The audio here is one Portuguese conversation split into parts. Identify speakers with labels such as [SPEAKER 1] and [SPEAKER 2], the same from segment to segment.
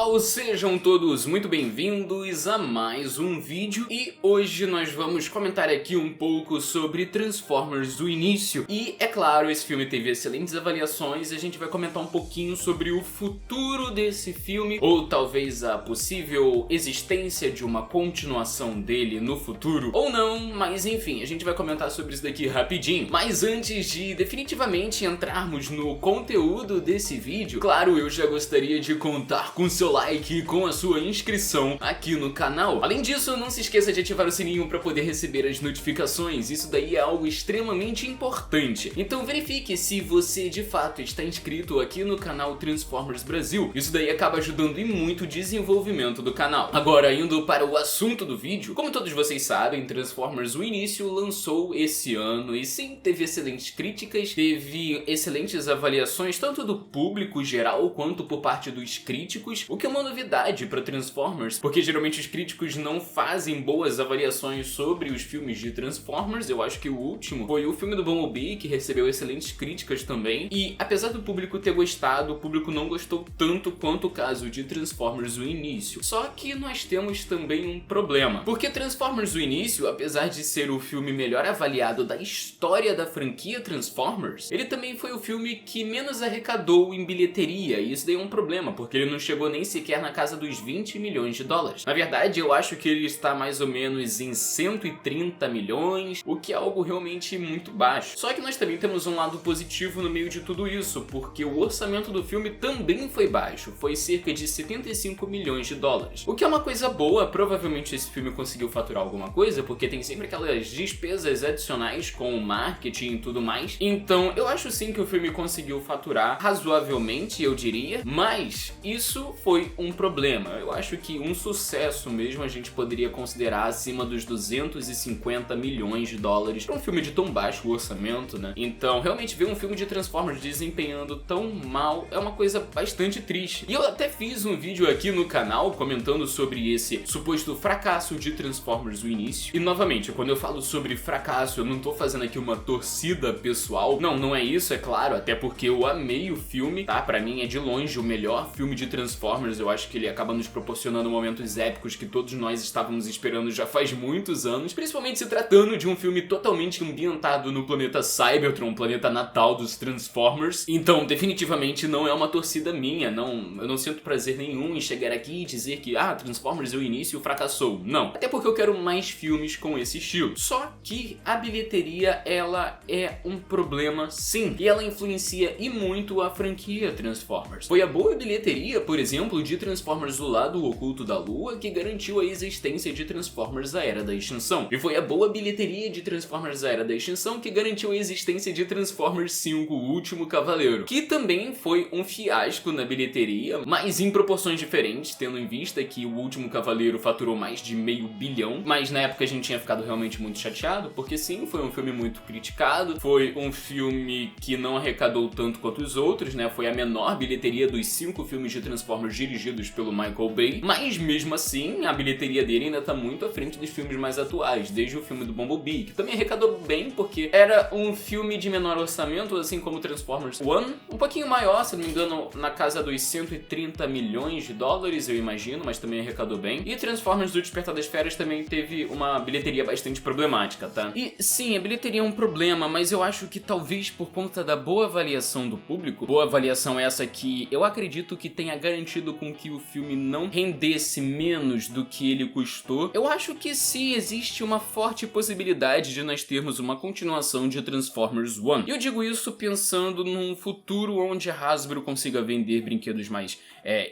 [SPEAKER 1] pessoal, sejam todos muito bem-vindos a mais um vídeo e hoje nós vamos comentar aqui um pouco sobre Transformers do início. E é claro, esse filme teve excelentes avaliações e a gente vai comentar um pouquinho sobre o futuro desse filme, ou talvez a possível existência de uma continuação dele no futuro, ou não, mas enfim, a gente vai comentar sobre isso daqui rapidinho. Mas antes de definitivamente entrarmos no conteúdo desse vídeo, claro, eu já gostaria de contar com seu like e com a sua inscrição aqui no canal. Além disso, não se esqueça de ativar o sininho para poder receber as notificações, isso daí é algo extremamente importante. Então verifique se você de fato está inscrito aqui no canal Transformers Brasil, isso daí acaba ajudando e muito o desenvolvimento do canal. Agora, indo para o assunto do vídeo, como todos vocês sabem, Transformers o início lançou esse ano e sim, teve excelentes críticas, teve excelentes avaliações tanto do público geral quanto por parte dos críticos, o que é uma novidade para Transformers, porque geralmente os críticos não fazem boas avaliações sobre os filmes de Transformers. Eu acho que o último foi o filme do Bumblebee, que recebeu excelentes críticas também, e apesar do público ter gostado, o público não gostou tanto quanto o caso de Transformers o início. Só que nós temos também um problema, porque Transformers o início, apesar de ser o filme melhor avaliado da história da franquia Transformers, ele também foi o filme que menos arrecadou em bilheteria, e isso daí é um problema, porque ele não chegou nem sequer na casa dos 20 milhões de dólares. Na verdade, eu acho que ele está mais ou menos em 130 milhões, o que é algo realmente muito baixo. Só que nós também temos um lado positivo no meio de tudo isso, porque o orçamento do filme também foi baixo, foi cerca de 75 milhões de dólares. O que é uma coisa boa, provavelmente esse filme conseguiu faturar alguma coisa, porque tem sempre aquelas despesas adicionais com o marketing e tudo mais. Então, eu acho sim que o filme conseguiu faturar razoavelmente, eu diria, mas isso foi um problema. Eu acho que um sucesso mesmo a gente poderia considerar acima dos 250 milhões de dólares para um filme de tão baixo orçamento, né? Então, realmente ver um filme de Transformers desempenhando tão mal é uma coisa bastante triste. E eu até fiz um vídeo aqui no canal comentando sobre esse suposto fracasso de Transformers no início. E novamente, quando eu falo sobre fracasso, eu não tô fazendo aqui uma torcida pessoal. Não é isso, é claro, até porque eu amei o filme, tá? Pra mim é de longe o melhor filme de Transformers. Eu acho que ele acaba nos proporcionando momentos épicos que todos nós estávamos esperando já faz muitos anos, principalmente se tratando de um filme totalmente ambientado no planeta Cybertron, planeta natal dos Transformers. Então, definitivamente não é uma torcida minha, eu não sinto prazer nenhum em chegar aqui e dizer que Transformers o início fracassou. Não, até porque eu quero mais filmes com esse estilo. Só que a bilheteria, ela é um problema sim, e ela influencia e muito a franquia Transformers. Foi a boa bilheteria, por exemplo, de Transformers do Lado Oculto da Lua que garantiu a existência de Transformers A Era da Extinção. E foi a boa bilheteria de Transformers A Era da Extinção que garantiu a existência de Transformers 5 O Último Cavaleiro, que também foi um fiasco na bilheteria, mas em proporções diferentes, tendo em vista que O Último Cavaleiro faturou mais de $500 milhão, mas na época a gente tinha ficado realmente muito chateado, porque sim, foi um filme muito criticado, foi um filme que não arrecadou tanto quanto os outros, né? Foi a menor bilheteria dos 5 filmes de Transformers dirigidos pelo Michael Bay, mas mesmo assim, a bilheteria dele ainda tá muito à frente dos filmes mais atuais, desde o filme do Bumblebee, que também arrecadou bem, porque era um filme de menor orçamento, assim como Transformers One, um pouquinho maior, se não me engano, na casa dos 130 milhões de dólares, eu imagino, mas também arrecadou bem. E Transformers do Despertar das Feras também teve uma bilheteria bastante problemática, tá? E sim, a bilheteria é um problema, mas eu acho que talvez por conta da boa avaliação do público, boa avaliação essa que eu acredito que tenha garantido com que o filme não rendesse menos do que ele custou, eu acho que sim, existe uma forte possibilidade de nós termos uma continuação de Transformers One. E eu digo isso pensando num futuro onde a Hasbro consiga vender brinquedos mais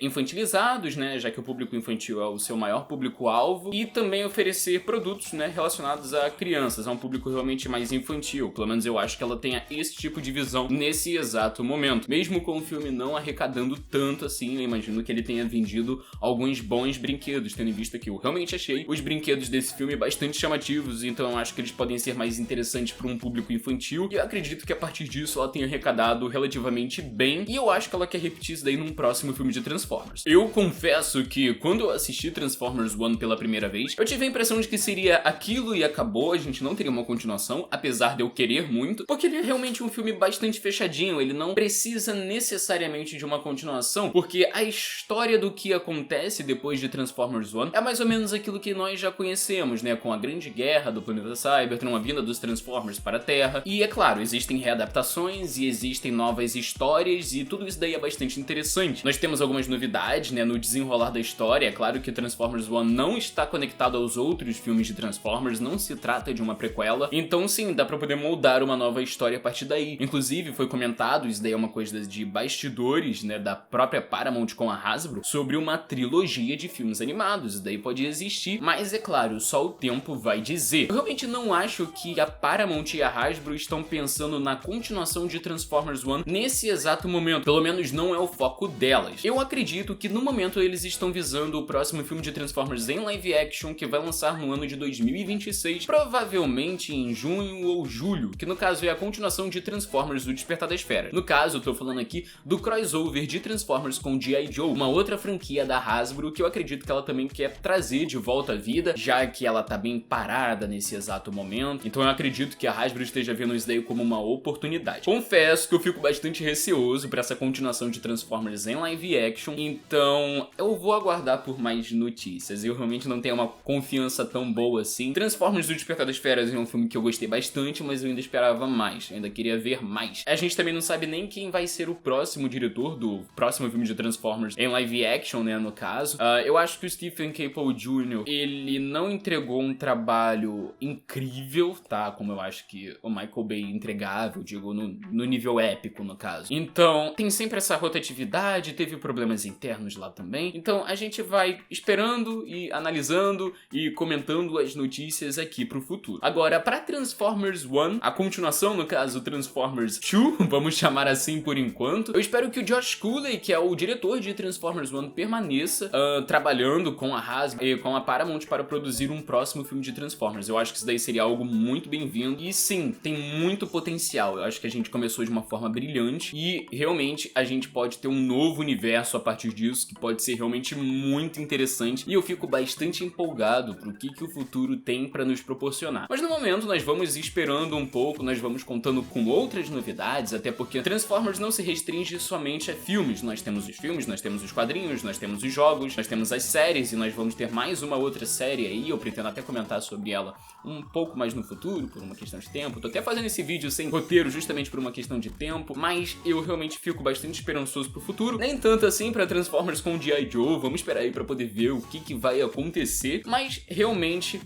[SPEAKER 1] infantilizados, né, já que o público infantil é o seu maior público-alvo, e também oferecer produtos, né, relacionados a crianças, a um público realmente mais infantil. Pelo menos eu acho que ela tenha esse tipo de visão nesse exato momento. Mesmo com o filme não arrecadando tanto assim, eu imagino que ele tenha vendido alguns bons brinquedos, tendo em vista que eu realmente achei os brinquedos desse filme bastante chamativos, então eu acho que eles podem ser mais interessantes para um público infantil, e eu acredito que a partir disso ela tenha arrecadado relativamente bem, e eu acho que ela quer repetir isso daí num próximo filme de Transformers. Eu confesso que quando eu assisti Transformers One pela primeira vez, eu tive a impressão de que seria aquilo e acabou, a gente não teria uma continuação, apesar de eu querer muito, porque ele é realmente um filme bastante fechadinho, ele não precisa necessariamente de uma continuação, porque a história história do que acontece depois de Transformers 1 é mais ou menos aquilo que nós já conhecemos, né, com a grande guerra do planeta Cybertron, a vinda dos Transformers para a Terra, e é claro, existem readaptações e existem novas histórias e tudo isso daí é bastante interessante. Nós temos algumas novidades, né, no desenrolar da história. É claro que Transformers 1 não está conectado aos outros filmes de Transformers, não se trata de uma prequela, então sim, dá pra poder moldar uma nova história a partir daí. Inclusive, foi comentado, isso daí é uma coisa de bastidores, né, da própria Paramount com a Hasbro, sobre uma trilogia de filmes animados. Isso daí pode existir, mas é claro, só o tempo vai dizer. Eu realmente não acho que a Paramount e a Hasbro estão pensando na continuação de Transformers 1 nesse exato momento, pelo menos não é o foco delas. Eu acredito que no momento eles estão visando o próximo filme de Transformers em live action, que vai lançar no ano de 2026, provavelmente em junho ou julho, que no caso é a continuação de Transformers: O Despertar das Feras. No caso, eu tô falando aqui do crossover de Transformers com G.I. Joe, uma outra franquia da Hasbro que eu acredito que ela também quer trazer de volta à vida, já que ela tá bem parada nesse exato momento. Então eu acredito que a Hasbro esteja vendo isso daí como uma oportunidade. Confesso que eu fico bastante receoso pra essa continuação de Transformers em live action, então eu vou aguardar por mais notícias. Eu realmente não tenho uma confiança tão boa assim. Transformers: O Despertar das Feras é um filme que eu gostei bastante, mas eu ainda esperava mais, eu ainda queria ver mais. A gente também não sabe nem quem vai ser o próximo diretor do próximo filme de Transformers em live action, né, no caso. Eu acho que o Stephen Caple Jr., ele não entregou um trabalho incrível, tá? Como eu acho que o Michael Bay entregava, eu digo, no nível épico, no caso. Então, tem sempre essa rotatividade, teve problemas internos lá também. Então, a gente vai esperando e analisando e comentando as notícias aqui pro futuro. Agora, pra Transformers 1, a continuação, no caso, Transformers 2, vamos chamar assim por enquanto, eu espero que o Josh Cooley, que é o diretor de Transformers 1, permaneça trabalhando com a Hasbro e com a Paramount para produzir um próximo filme de Transformers. Eu acho que isso daí seria algo muito bem-vindo e sim, tem muito potencial. Eu acho que a gente começou de uma forma brilhante e realmente a gente pode ter um novo universo a partir disso, que pode ser realmente muito interessante, e eu fico bastante empolgado pro que o futuro tem pra nos proporcionar. Mas no momento nós vamos esperando um pouco, nós vamos contando com outras novidades, até porque Transformers não se restringe somente a filmes. Nós temos os filmes, nós temos os quadrinhos, nós temos os jogos, nós temos as séries e nós vamos ter mais uma outra série aí, eu pretendo até comentar sobre ela um pouco mais no futuro, por uma questão de tempo. Tô até fazendo esse vídeo sem roteiro justamente por uma questão de tempo, mas eu realmente fico bastante esperançoso pro futuro. Nem tanto assim pra Transformers com G.I. Joe, vamos esperar aí pra poder ver o que vai acontecer, mas realmente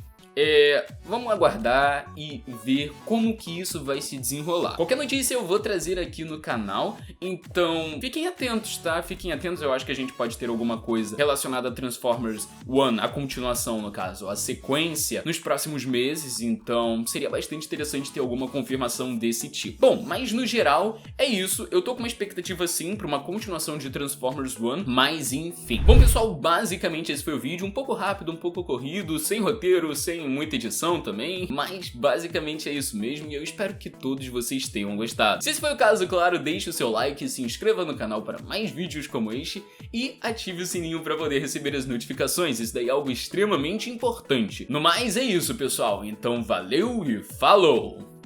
[SPEAKER 1] vamos aguardar e ver como que isso vai se desenrolar. Qualquer notícia eu vou trazer aqui no canal, então fiquem atentos, tá? Fiquem atentos, eu acho que a gente pode ter alguma coisa relacionada a Transformers 1, a continuação no caso, a sequência, nos próximos meses, então seria bastante interessante ter alguma confirmação desse tipo. Bom, mas no geral é isso, eu tô com uma expectativa sim pra uma continuação de Transformers 1, mas enfim. Bom pessoal, basicamente esse foi o vídeo, um pouco rápido, um pouco corrido, sem roteiro, sem muita edição também, mas basicamente é isso mesmo e eu espero que todos vocês tenham gostado. Se esse foi o caso, claro, deixe o seu like, se inscreva no canal para mais vídeos como este e ative o sininho para poder receber as notificações, isso daí é algo extremamente importante. No mais é isso, pessoal, então valeu e falou!